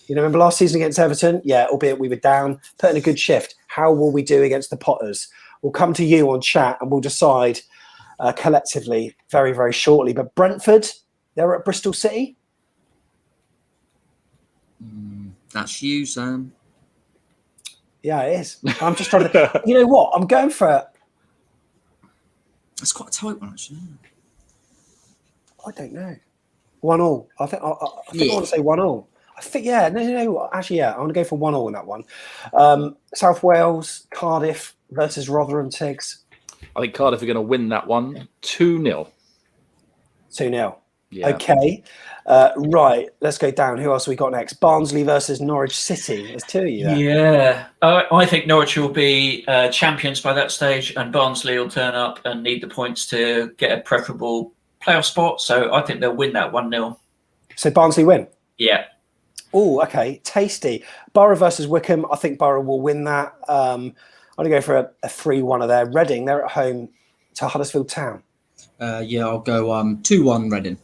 You know, remember last season against Everton? Yeah, albeit we were down, put in a good shift. How will we do against the Potters? We'll come to you on chat and we'll decide collectively very, very shortly. But Brentford, they're at Bristol City. That's you, Sam. Yeah, it is. I'm just trying to... You know what? I'm going for... That's quite a tight one, actually. I don't know. 1-1. I think I want to say 1-1. I think, yeah. No. Actually, yeah. I'm going to go for 1-1 in that one. South Wales, Cardiff versus Rotherham, Tigz. I think Cardiff are going to win that one 2-0. 2-0. Yeah. Okay. Right. Let's go down. Who else have we got next? Barnsley versus Norwich City. There's two of you there. Yeah. I think Norwich will be champions by that stage and Barnsley will turn up and need the points to get a preferable playoff spot. So I think they'll win that 1-0. So Barnsley win? Yeah. Oh, okay. Tasty. Borough versus Wickham. I think Borough will win that. I'm going to go for a 3-1 of there. Reading, they're at home to Huddersfield Town. Yeah, I'll go 2-1 Reading.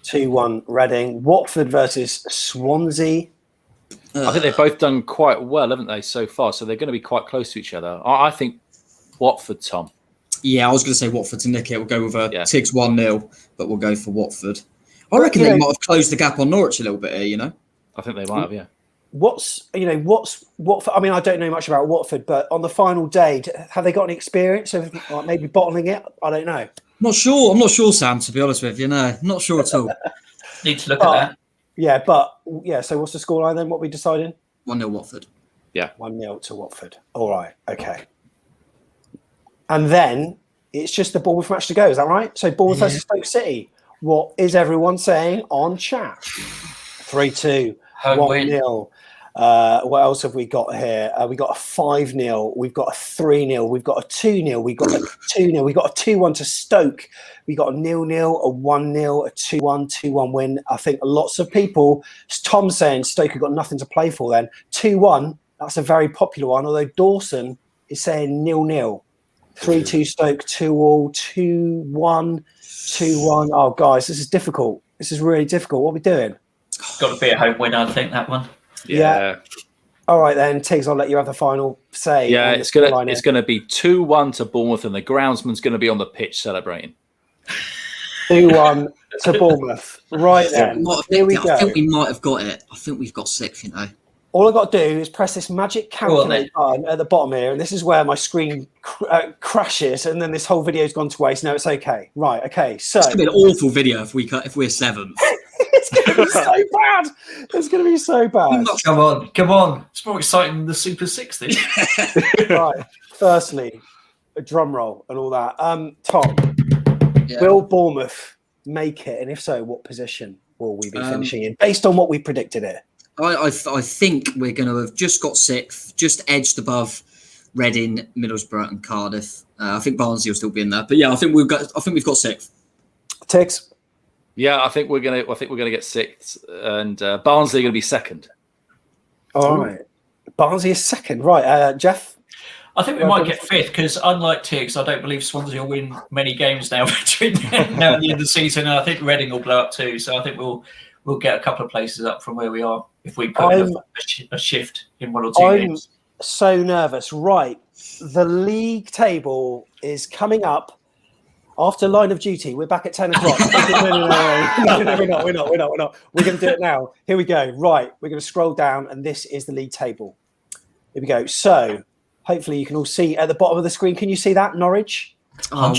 2-1 Reading. Watford versus Swansea. I think they've both done quite well, haven't they, so far? So they're going to be quite close to each other. I think Watford, Tom. Yeah, I was going to say Watford to nick it. We'll go with a Tigz 1-0, but we'll go for Watford. I reckon they might have closed the gap on Norwich a little bit here, you know? I think they might have, yeah. What's Watford? I mean, I don't know much about Watford, but on the final day, have they got any experience of maybe bottling it? I don't know. Not sure. I'm not sure, Sam, to be honest with you. No, not sure at all. Need to look at that. Yeah, so what's the scoreline then? What we deciding? 1-0 Watford. Yeah. 1-0 to Watford. All right, okay. And then it's just the Bournemouth match to go, is that right? So Bournemouth versus Stoke City. What is everyone saying on chat? 3-2, 1-0. What else have we got here? We got a 5-0. We've got a 3-0. We've got a 2-0. We've got a 2-0. We've got a 2-1 to Stoke. We got a 0-0, a 1-0, a 2-1, 2-1 win. I think lots of people, Tom saying Stoke have got nothing to play for then. 2-1, that's a very popular one, although Dawson is saying 0-0. 3-2 Stoke, 2-2, 2-1, 2-1. Oh, guys, this is difficult. This is really difficult. What are we doing? Got to be a home win, I think, that one. Yeah. All right, then, Tigz, I'll let you have the final say. Yeah, it's gonna be 2-1 to Bournemouth, and the groundsman's going to be on the pitch celebrating. 2-1 to Bournemouth. Right then, here we go. I think we might have got it. I think we've got 6, you know. All I've got to do is press this magic calculate button at the bottom here, and this is where my screen crashes, and then this whole video's gone to waste. No, it's okay. Right, okay. So it's going to be an awful video if we're 7th. It's going to be so bad. It's going to be so bad. Come on. It's more exciting than the Super 6 thing. Right. Firstly, a drum roll and all that. Tom, will Bournemouth make it? And if so, what position will we be finishing in based on what we predicted here? I think we're going to have just got 6th, just edged above Reading, Middlesbrough, and Cardiff. I think Barnsley will still be in there, but yeah, I think we've got 6th. Tigz? Yeah, I think we're gonna get 6th, and Barnsley are going to be 2nd. All right, Barnsley is 2nd. Right, Jeff. I think we might get 5th because, unlike Tigz, I don't believe Swansea will win many games now between now and the end of the season, and I think Reading will blow up too. So I think we'll get a couple of places up from where we are if we put a shift in 1 or 2 games. I'm so nervous. Right, the league table is coming up. After Line of Duty, we're back at 10 o'clock. No, we're not. We're going to do it now. Here we go. Right, we're going to scroll down, and this is the league table. Here we go. So, hopefully you can all see at the bottom of the screen. Can you see that? Norwich? Oh,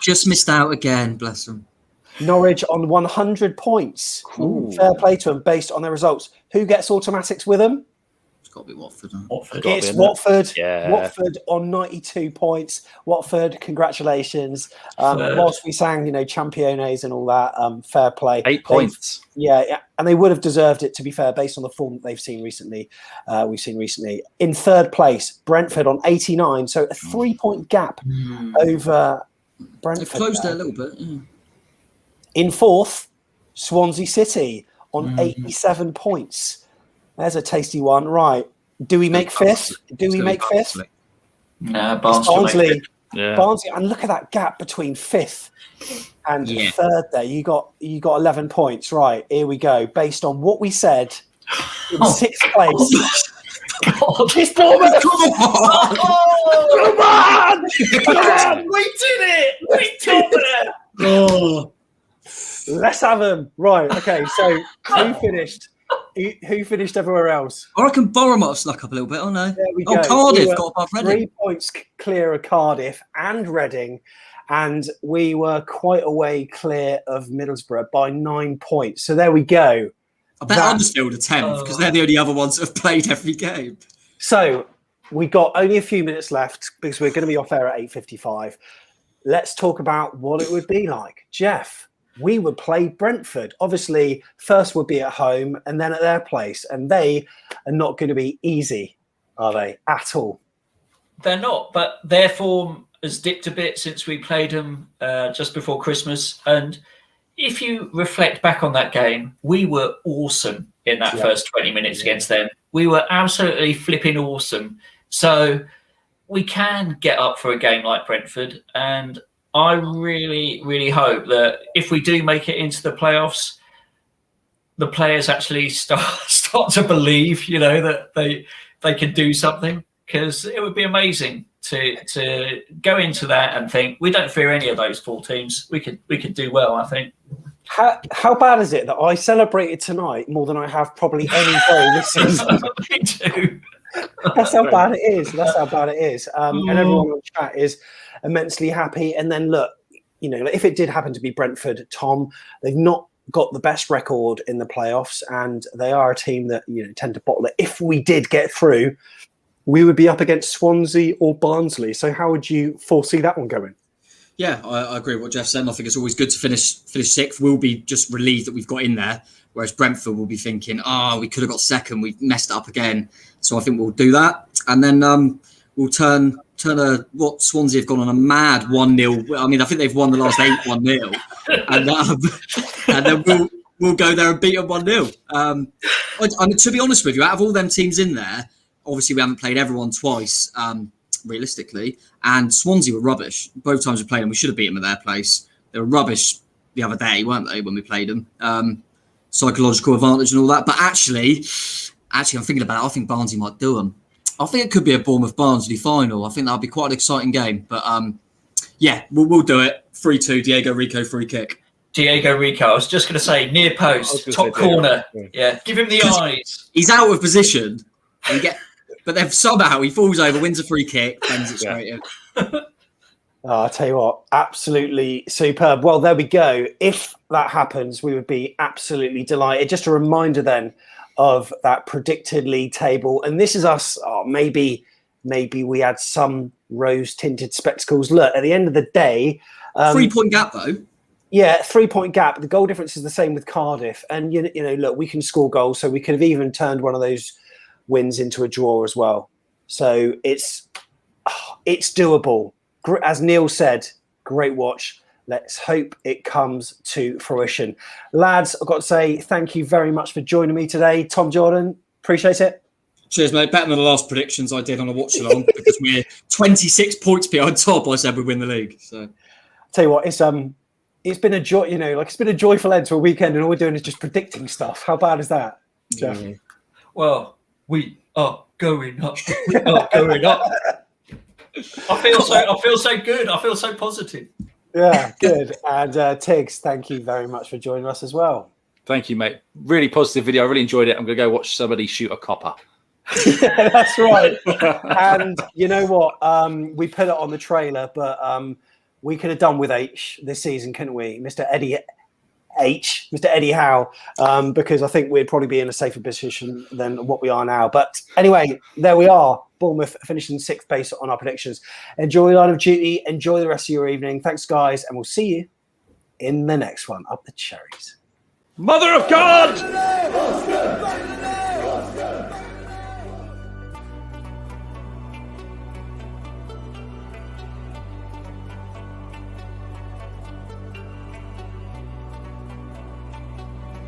just missed out again, bless them. Norwich on 100 points. Cool. Fair play to them based on their results. Who gets automatics with them? got to be Watford. Huh? Watford. It's Watford. Yeah. Watford on 92 points. Watford, congratulations. Whilst we sang, championes and all that, fair play. 8 points. Yeah, and they would have deserved it, to be fair, based on the form that they've seen recently. In third place, Brentford on 89, so a 3-point gap over Brentford. They've closed there a little bit. Yeah. In fourth, Swansea City on 87 points. There's a tasty one. Right. Do we make fifth? No, Barnsley. Yeah. Barnsley. And look at that gap between fifth and third there. You got 11 points. Right. Here we go. Based on what we said in sixth place. It's Bournemouth! Come on! We did it! We told it! Oh. Let's have them. Right. Okay. So who finished everywhere else? I reckon Borough might have snuck up a little bit, oh no. There we go. Cardiff got above Reading. 3 points clear of Cardiff and Reading, and we were quite a way clear of Middlesbrough by 9 points. So there we go. I bet Huddersfield are 10th because they're the only other ones that have played every game. So we got only a few minutes left because we're going to be off air at 8:55. Let's talk about what it would be like. Jeff, we would play Brentford. Obviously, first would be at home and then at their place. And they are not going to be easy, are they, at all? They're not, but their form has dipped a bit since we played them just before Christmas. And if you reflect back on that game, we were awesome in that first 20 minutes against them. We were absolutely flipping awesome. So we can get up for a game like Brentford. And I really, really hope that if we do make it into the playoffs, the players actually start to believe, that they can do something, because it would be amazing to go into that and think we don't fear any of those 4 teams. We could do well, I think. How bad is it that I celebrated tonight more than I have probably any day this season? Me too. That's how bad it is. And everyone on chat is immensely happy. And then look, if it did happen to be Brentford, Tom, they've not got the best record in the playoffs, and they are a team that tend to bottle it. If we did get through, we would be up against Swansea or Barnsley. So how would you foresee that one going? Yeah, I agree with what Jeff said. I think it's always good to finish sixth. We'll be just relieved that we've got in there, whereas Brentford will be thinking, we could have got second. We've messed it up again. So I think we'll do that. And then we'll turn what Swansea have gone on a mad 1-0. I mean, I think they've won the last 8 1-0. And then we'll go there and beat them 1-0. I mean, to be honest with you, out of all them teams in there, obviously we haven't played everyone twice, realistically, and Swansea were rubbish. Both times we played them, we should have beaten them at their place. They were rubbish the other day, weren't they, when we played them? Psychological advantage and all that. But actually, I'm thinking about it. I think Barnsley might do them. I think it could be a Bournemouth-Barnsley final. I think that'll be quite an exciting game. But we'll do it. 3-2, Diego Rico free kick. Diego Rico. I was just going to say near post, top corner. Yeah, give him the eyes. He's out of position. But then somehow he falls over, wins a free kick, sends it straight in. I'll tell you what, absolutely superb. Well, there we go. If that happens, we would be absolutely delighted. Just a reminder then of that predicted league table. And this is us. Maybe we had some rose-tinted spectacles. Look, at the end of the day... 3-point gap, though. Yeah, 3-point gap. The goal difference is the same with Cardiff. And, look, we can score goals, so we could have even turned one of those wins into a draw as well. So it's doable. As Neil said, great watch. Let's hope it comes to fruition. Lads, I've got to say thank you very much for joining me today. Tom Jordan, appreciate it. Cheers, mate. Better than the last predictions I did on a watch-along because we're 26 points behind top. I said we'd win the league. So, I'll tell you what, it's been a joy. It's been a joyful end to a weekend, and all we're doing is just predicting stuff. How bad is that, Jeff? Well, we are going up. We are going up. I feel so good. I feel so positive. Yeah, good. And Tigz, thank you very much for joining us as well. Thank you, mate. Really positive video. I really enjoyed it. I'm going to go watch somebody shoot a copper. Yeah, that's right. And you know what? We put it on the trailer, but we could have done with H this season, couldn't we? Mr. H, Mr. Eddie Howe, because I think we'd probably be in a safer position than what we are now. But anyway, there we are. Bournemouth finishing 6th place on our predictions. Enjoy Line of Duty. Enjoy the rest of your evening. Thanks, guys, and we'll see you in the next one. Up the cherries. Mother of God!